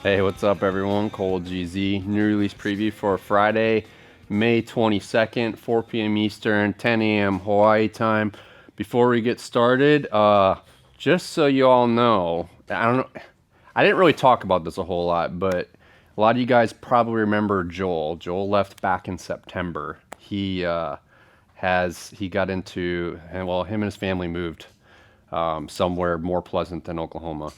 Hey, what's up everyone? Cole GZ, new release preview for Friday, May 22nd, 4 p.m. Eastern, 10 a.m. Hawaii time. Before we get started, just so you all know, I didn't really talk about this a whole lot, but a lot of you guys probably remember Joel. Joel left back in September. He got into, and well, him and his family moved somewhere more pleasant than Oklahoma.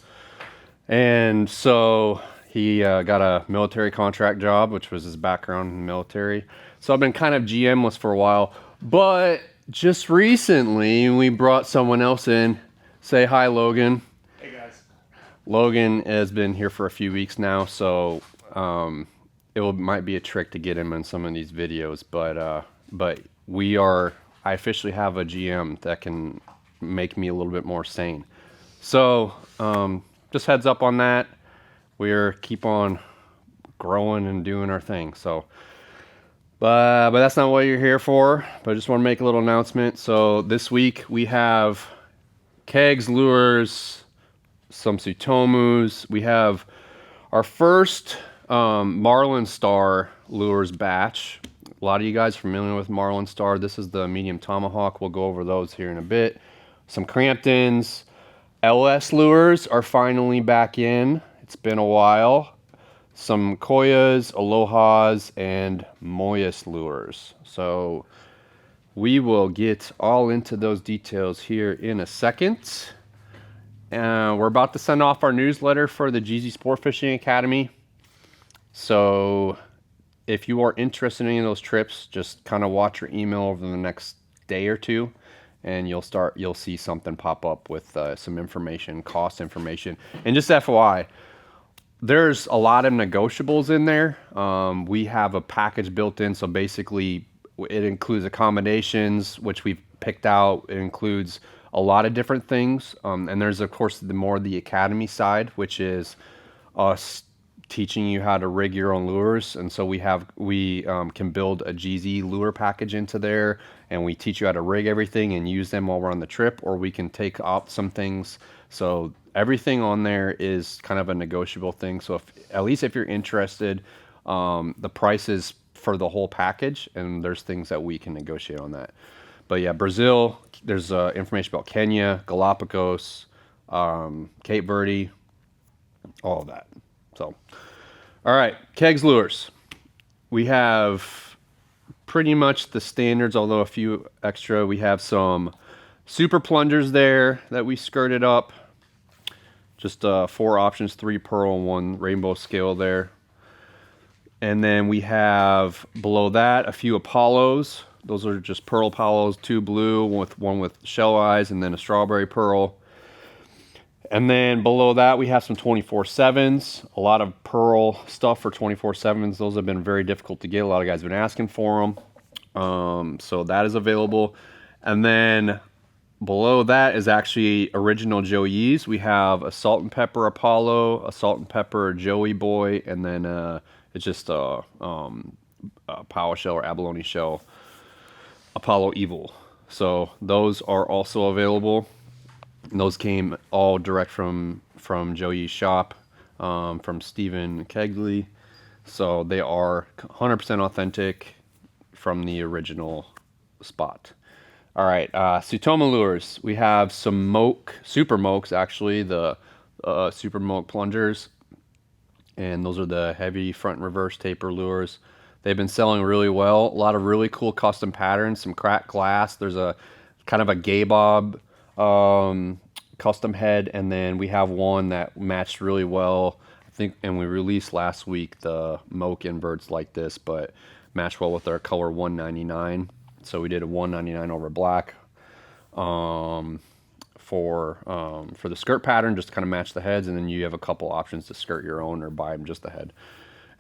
And so he got a military contract job, which was his background in the military. So I've been kind of GMless for a while. But just recently, we brought someone else in. Say hi, Logan. Hey, guys. Logan has been here for a few weeks now, so might be a trick to get him in some of these videos. But I officially have a GM that can make me a little bit more sane. So just heads up on that. We're keep on growing and doing our thing. So, but that's not what you're here for. But I just want to make a little announcement. So this week we have Kegs lures, some TSUTOMUs. We have our first Marlin Star lures batch. A lot of you guys are familiar with Marlin Star. This is the medium Tomahawk. We'll go over those here in a bit. Some Cramptons. LS lures are finally back in. It's been a while. Some Koyas, Alohas, and MOYES lures. So we will get all into those details here in a second. We're about to send off our newsletter for the GZ Sport Fishing Academy. So if you are interested in any of those trips, just kind of watch your email over the next day or two. And you'll see something pop up with some information, cost information. And just FYI, there's a lot of negotiables in there. We have a package built in, so basically it includes accommodations, which we've picked out. It includes a lot of different things. And there's, of course, the academy side, which is us teaching you how to rig your own lures. And so we can build a GZ lure package into there, and we teach you how to rig everything and use them while we're on the trip, or we can take off some things. So everything on there is kind of a negotiable thing. So at least if you're interested, the price is for the whole package, and there's things that we can negotiate on that. But yeah, Brazil, there's information about Kenya, Galapagos, Cape Verde, all of that. So, all right, Kegs lures. We have pretty much the standards, although a few extra. We have some super plungers there that we skirted up. Just 4 options, 3 pearl and 1 rainbow scale there. And then we have below that a few Apollos. Those are just pearl Apollos, 2 blue, one with shell eyes, and then a strawberry pearl. And then below that, we have some 24/7s, a lot of pearl stuff for 24/7s. Those have been very difficult to get. A lot of guys have been asking for them. So that is available. And then below that is actually original Joey's. We have a salt and pepper Apollo, a salt and pepper Joey Boy, and then it's just a power shell or abalone shell Apollo Evil. So those are also available. And those came all direct from Joey's shop, from Stephen Kegley. So they are 100% authentic from the original spot. All right, TSUTOMU lures. We have some Moke, Super Mokes actually, the Super Moke plungers. And those are the heavy front and reverse taper lures. They've been selling really well. A lot of really cool custom patterns, some cracked glass. There's a kind of a gay bob custom head, and then we have one that matched really well, I think, and we released last week the Moke inverts like this, but matched well with our color 199. So we did a 199 over black for the skirt pattern, just to kind of match the heads, and then you have a couple options to skirt your own or buy them just the head.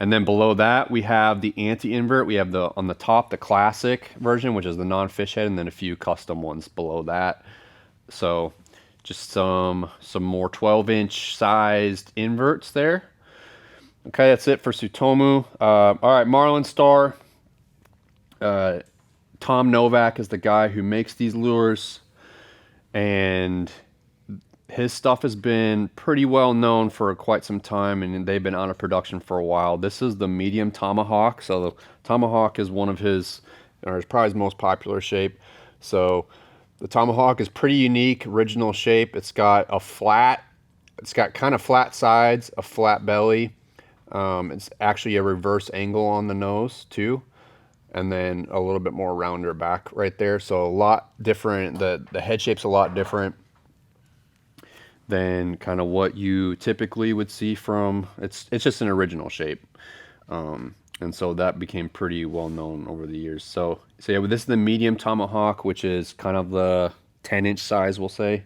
And then below that, we have the Ante invert. We have on the top, the classic version, which is the non-fish head, and then a few custom ones below that. So just some more 12-inch sized inverts there. Okay, that's it for TSUTOMU. All right, Marlin Star. Tom Novak is the guy who makes these lures. And his stuff has been pretty well known for quite some time, and they've been out of production for a while. This is the medium Tomahawk. So the Tomahawk is one of his, or is probably his most popular shape. So the Tomahawk is pretty unique, original shape. It's got kind of flat sides, a flat belly. It's actually a reverse angle on the nose too, and then a little bit more rounder back right there. So a lot different. The head shape's a lot different than kind of what you typically would see from, it's just an original shape. And so that became pretty well known over the years. So yeah, this is the medium Tomahawk, which is kind of the 10-inch size, we'll say.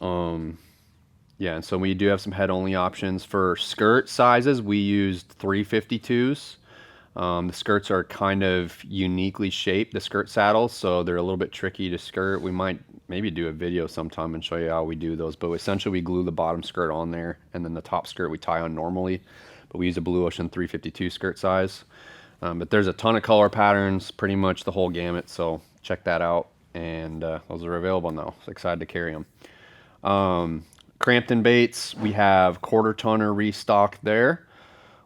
Yeah, and so we do have some head only options. For skirt sizes, we used 352s. The skirts are kind of uniquely shaped, the skirt saddles, so they're a little bit tricky to skirt. We might maybe do a video sometime and show you how we do those, but essentially we glue the bottom skirt on there, and then the top skirt we tie on normally, but we use a Blue Ocean 352 skirt size. But there's a ton of color patterns, pretty much the whole gamut, so check that out, and those are available now. So excited to carry them. Crampton baits, we have quarter tonner restocked there.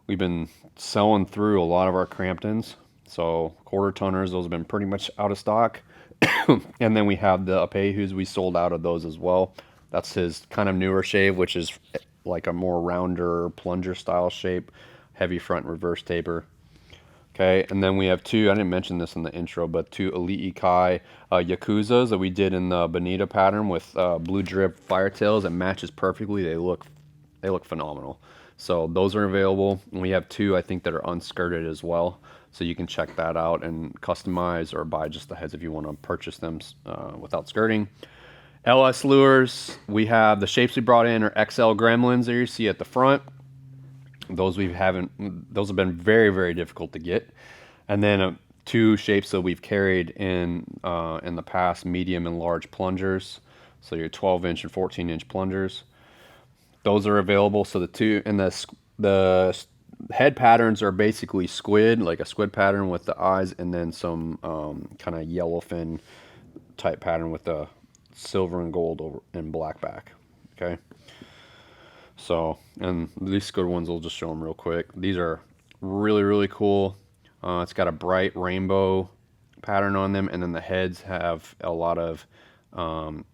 We've been selling through a lot of our Cramptons, so quarter tonners, those have been pretty much out of stock. And then we have the Apahus, we sold out of those as well. That's his kind of newer shape, which is like a more rounder plunger style shape, heavy front reverse taper. Okay, and then we have two, I didn't mention this in the intro, but two Elite Kai Yakuzas that we did in the Bonito pattern with blue drip firetails. It matches perfectly. They look phenomenal. So those are available. And we have two, I think, that are unskirted as well. So you can check that out and customize or buy just the heads if you want to purchase them without skirting. LS lures, we have the shapes we brought in are XL Gremlins that you see at the front. Those have been very, very difficult to get. And then two shapes that we've carried in the past, medium and large plungers. So your 12-inch and 14-inch plungers. Those are available. So the two, and the head patterns are basically squid, like a squid pattern with the eyes, and then some kind of yellowfin type pattern with the silver and gold over and black back. Okay. So, and these good ones, I'll just show them real quick. These are really, really cool. It's got a bright rainbow pattern on them, and then the heads have a lot of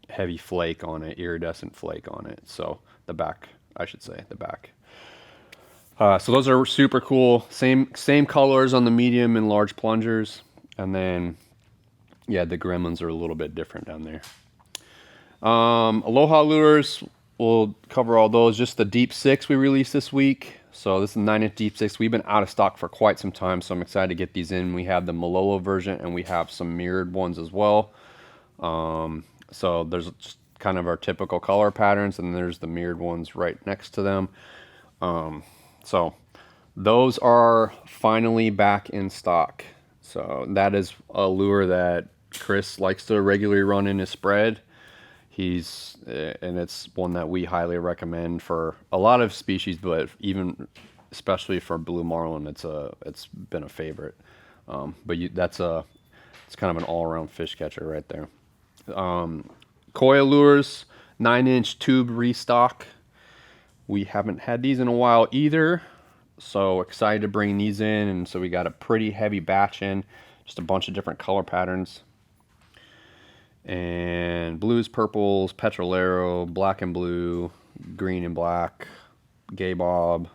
heavy flake on it, iridescent flake on it. So the back, I should say, the back. So those are super cool. Same colors on the medium and large plungers, and then yeah, the Gremlins are a little bit different down there. Aloha lures, we'll cover all those. Just the Deep 6 we released this week. So this is a 9-inch Deep 6. We've been out of stock for quite some time, so I'm excited to get these in. We have the Malolo version, and we have some mirrored ones as well. So there's just kind of our typical color patterns, and there's the mirrored ones right next to them. So those are finally back in stock. So that is a lure that Chris likes to regularly run in his spread. And it's one that we highly recommend for a lot of species, but especially for blue marlin, it's been a favorite. But it's kind of an all-around fish catcher right there. Koya lures, 9-inch tube restock. We haven't had these in a while either, so excited to bring these in. And so we got a pretty heavy batch in, just a bunch of different color patterns. And blues, purples, petrolero, black and blue, green and black, gay bob.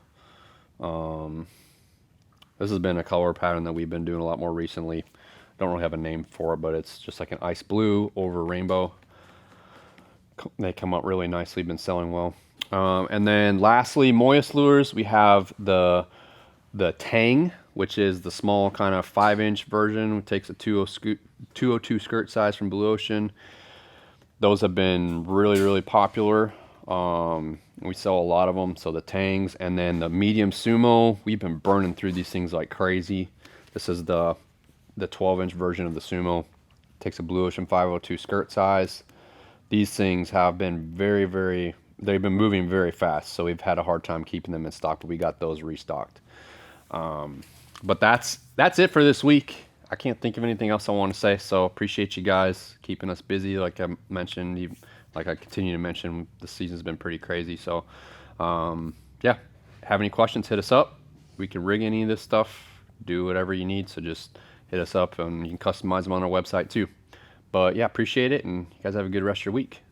This has been a color pattern that we've been doing a lot more recently. Don't really have a name for it, but it's just like an ice blue over rainbow. They come up really nicely, been selling well. And then lastly, MOYES lures, we have the Tang, which is the small kind of 5-inch version. It takes a 202 skirt size from Blue Ocean. Those have been really, really popular. We sell a lot of them. So the Tangs, and then the medium Sumo, we've been burning through these things like crazy. This is the 12-inch version of the Sumo. Takes a Blue Ocean 502 skirt size. These things have been they've been moving very fast, so we've had a hard time keeping them in stock, but we got those restocked. But that's it for this week. I can't think of anything else I want to say, so appreciate you guys keeping us busy. Like I mentioned, like I continue to mention, the season's been pretty crazy. So, yeah, have any questions, hit us up. We can rig any of this stuff, do whatever you need. So just hit us up, and you can customize them on our website too. But yeah, appreciate it, and you guys have a good rest of your week.